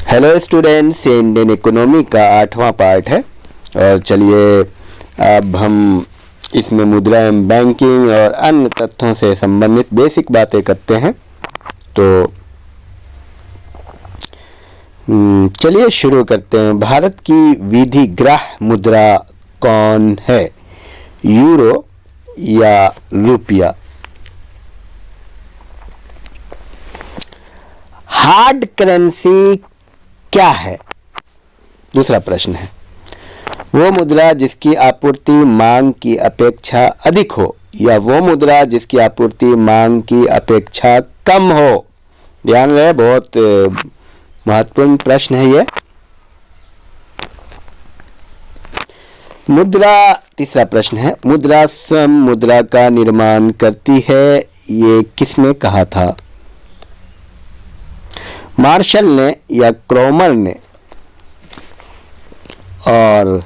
Hello students, ये Indian economy का 8वां part है। और चलिए अब हम इसमें मुद्रा एवं बैंकिंग और अन्य तथ्यों से संबंधित बेसिक बातें करते हैं। तो चलिए शुरू करते हैं। भारत की विधिग्राह्य मुद्रा कौन है? यूरो या रुपया? हार्ड करेंसी क्या है? दूसरा प्रश्न है, वो मुद्रा जिसकी आपूर्ति मांग की अपेक्षा अधिक हो या वो मुद्रा जिसकी आपूर्ति मांग की अपेक्षा कम हो? ध्यान रहे, बहुत महत्वपूर्ण प्रश्न है ये। मुद्रा, तीसरा प्रश्न है, मुद्रा स्वयं मुद्रा का निर्माण करती है, ये किसने कहा था? मार्शल ने या क्रोमर ने? और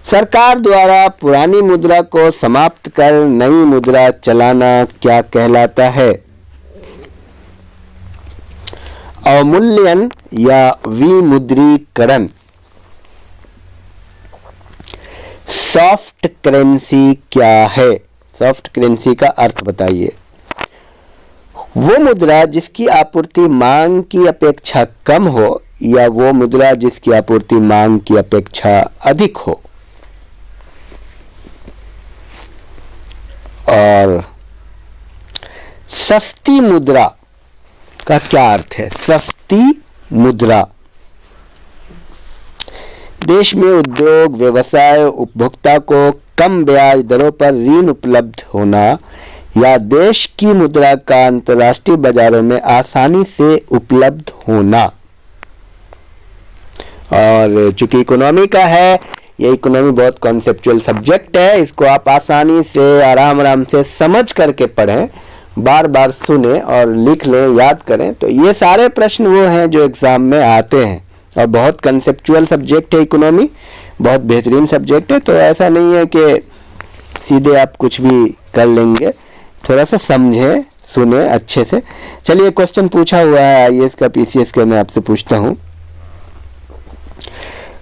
सरकार द्वारा पुरानी मुद्रा को समाप्त कर नई मुद्रा चलाना क्या कहलाता है? अवमूल्यन या विमुद्रीकरण? सॉफ्ट करेंसी क्या है? सॉफ्ट करेंसी का अर्थ बताइए। वो मुद्रा जिसकी आपूर्ति मांग की अपेक्षा कम हो या वो मुद्रा जिसकी आपूर्ति मांग की अपेक्षा अधिक हो? और सस्ती मुद्रा का क्या अर्थ है? सस्ती मुद्रा देश में उद्योग, व्यवसाय, उपभोक्ता को कम ब्याज दरों पर ऋण उपलब्ध होना या देश की मुद्रा का अंतर्राष्ट्रीय बाजारों में आसानी से उपलब्ध होना। और चूंकि इकोनॉमी का है, ये इकोनॉमी बहुत कॉन्सेप्चुअल सब्जेक्ट है, इसको आप आसानी से आराम से समझ करके पढ़ें, बार बार सुने और लिख लें, याद करें। तो ये सारे प्रश्न वो हैं जो एग्जाम में आते हैं और बहुत कंसेप्चुअल सब्जेक्ट है इकोनॉमी, बहुत बेहतरीन सब्जेक्ट है। तो ऐसा नहीं है कि सीधे आप कुछ भी कर लेंगे, थोड़ा सा समझें, सुने अच्छे से। चलिए क्वेश्चन पूछा हुआ है आईएएस का, पीसीएस का, मैं आपसे पूछता हूं,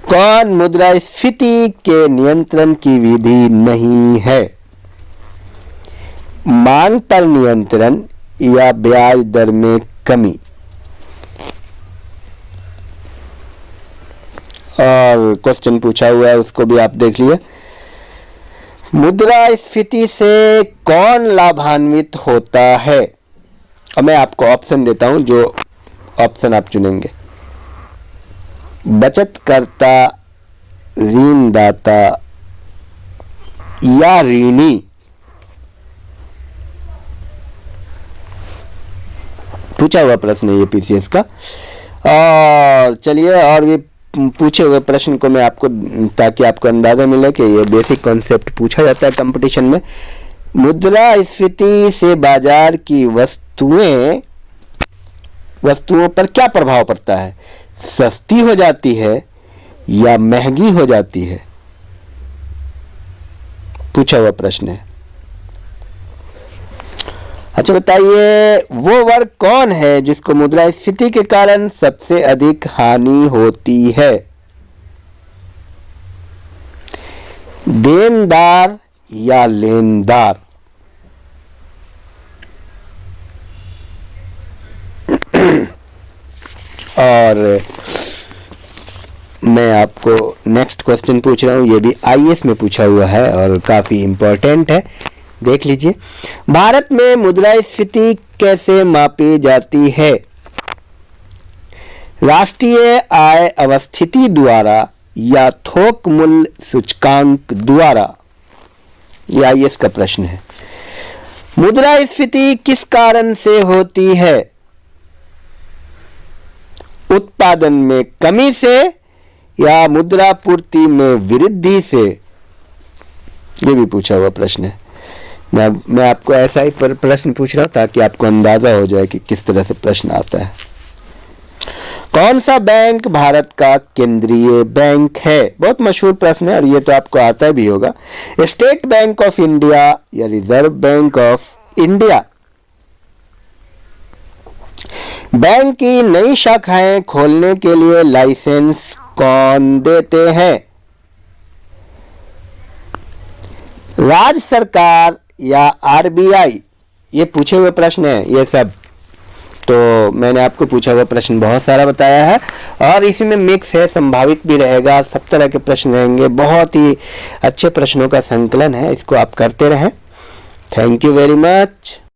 कौन मुद्रास्फीति के नियंत्रण की विधि नहीं है? मांग पर नियंत्रण या ब्याज दर में कमी? और क्वेश्चन पूछा हुआ है उसको भी आप देख लिए। मुद्रास्फीति से कौन लाभान्वित होता है? और मैं आपको ऑप्शन देता हूं, जो ऑप्शन आप चुनेंगे, बचतकर्ता, ऋणदाता या ऋणी? पूछा हुआ प्रश्न है ये पीसीएस का। और चलिए और भी पूछे हुए प्रश्न को मैं आपको, ताकि आपको अंदाजा मिले कि ये बेसिक कॉन्सेप्ट पूछा जाता है कंपटीशन में। मुद्रास्फीति से बाजार की वस्तुओं पर क्या प्रभाव पड़ता है? सस्ती हो जाती है या महंगी हो जाती है? पूछा हुआ प्रश्न है। अच्छा बताइए, वो वर्ग कौन है जिसको मुद्रास्फीति के कारण सबसे अधिक हानि होती है? देनदार या लेनदार? और मैं आपको नेक्स्ट क्वेश्चन पूछ रहा हूं, ये भी आईएएस में पूछा हुआ है और काफी इंपॉर्टेंट है, देख लीजिए। भारत में मुद्रास्फीति कैसे मापी जाती है? राष्ट्रीय आय अवस्थिति द्वारा या थोक मूल्य सूचकांक द्वारा? यह आईएएस का प्रश्न है। मुद्रास्फीति किस कारण से होती है? उत्पादन में कमी से या मुद्रापूर्ति में वृद्धि से? यह भी पूछा हुआ प्रश्न है। मैं आपको ऐसा ही प्रश्न पूछ रहा हूं ताकि आपको अंदाजा हो जाए कि किस तरह से प्रश्न आता है। कौन सा बैंक भारत का केंद्रीय बैंक है? बहुत मशहूर प्रश्न है और ये तो आपको आता भी होगा। स्टेट बैंक ऑफ इंडिया या reserve bank of India? Bank की नई शाखाएं खोलने के लिए लाइसेंस कौन देते हैं? राज्य सरकार या आरबीआई? ये पूछे हुए प्रश्न है ये सब। तो मैंने आपको पूछा हुआ प्रश्न बहुत सारा बताया है और इसमें मिक्स है, संभावित भी रहेगा, सब तरह के प्रश्न रहेंगे। बहुत ही अच्छे प्रश्नों का संकलन है, इसको आप करते रहें। Thank you very much.